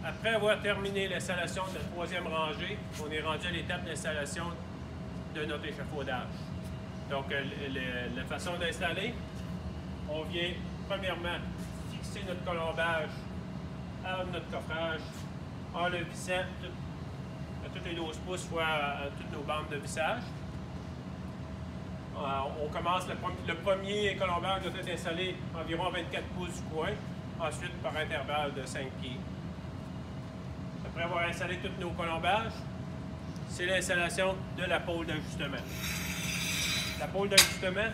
Après avoir terminé l'installation de la troisième rangée, on est rendu à l'étape d'installation de notre échafaudage. Donc, la façon d'installer, on vient premièrement fixer notre colombage à notre coffrage en le vissant à toutes les 12 pouces, soit à toutes nos bandes de vissage. On commence le premier colombage doit être installé environ 24 pouces du coin, ensuite par intervalle de 5 pieds. Après avoir installé tous nos colombages, c'est l'installation de la pôle d'ajustement. La pôle d'ajustement,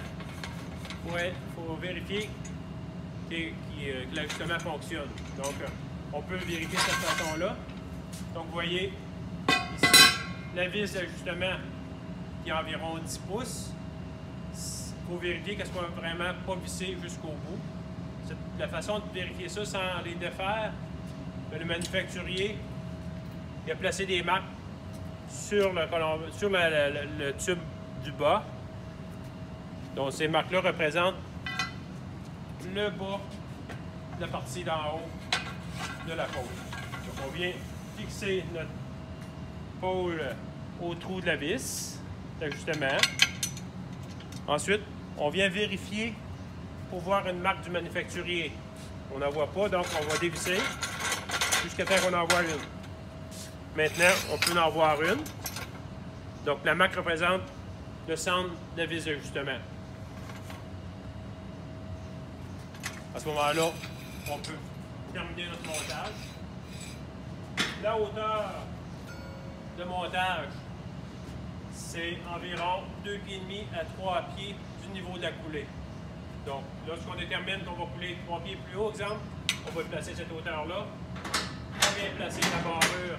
il faut vérifier que l'ajustement fonctionne. Donc, on peut vérifier de cette façon-là. Donc, vous voyez ici la vis d'ajustement qui est environ 10 pouces. Il faut vérifier qu'elle soit vraiment pas vissée jusqu'au bout. La façon de vérifier ça sans les défaire, le manufacturier il a placé des marques sur le tube du bas. Donc, ces marques-là représentent le bas de la partie d'en haut de la pôle. Donc, on vient fixer notre pôle au trou de la vis d'ajustement. Ensuite, on vient vérifier pour voir une marque du manufacturier. On n'en voit pas, donc on va dévisser jusqu'à temps qu'on en voit une. Maintenant, on peut en voir une. Donc, la marque représente le centre de la vis d'ajustement. À ce moment-là, on peut terminer notre montage. La hauteur de montage, c'est environ 2,5 pieds à 3 pieds du niveau de la coulée. Donc, lorsqu'on détermine qu'on va couler 3 pieds plus haut, exemple, on va placer cette hauteur-là. On vient placer la barrure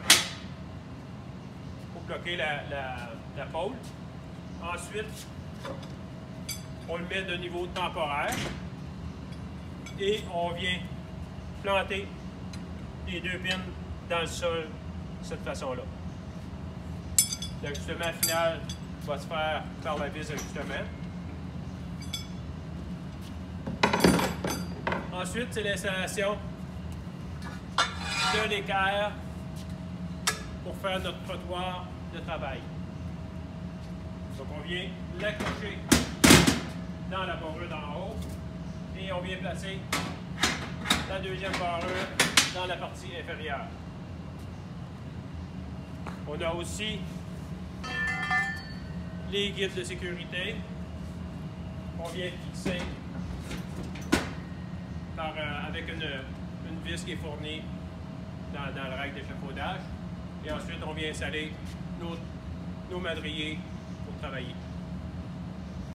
pour bloquer la pôle. Ensuite, on le met de niveau temporaire et on vient planter les 2 pins dans le sol de cette façon-là. L'ajustement final va se faire par la vis d'ajustement. Ensuite, c'est l'installation de l'équerre pour faire notre trottoir de travail. Donc, on vient l'accrocher dans la barrure d'en haut et on vient placer la deuxième barrure dans la partie inférieure. On a aussi les guides de sécurité qu'on vient fixer avec une vis qui est fournie dans le rack d'échafaudage. Et ensuite, on vient installer nos madriers pour travailler.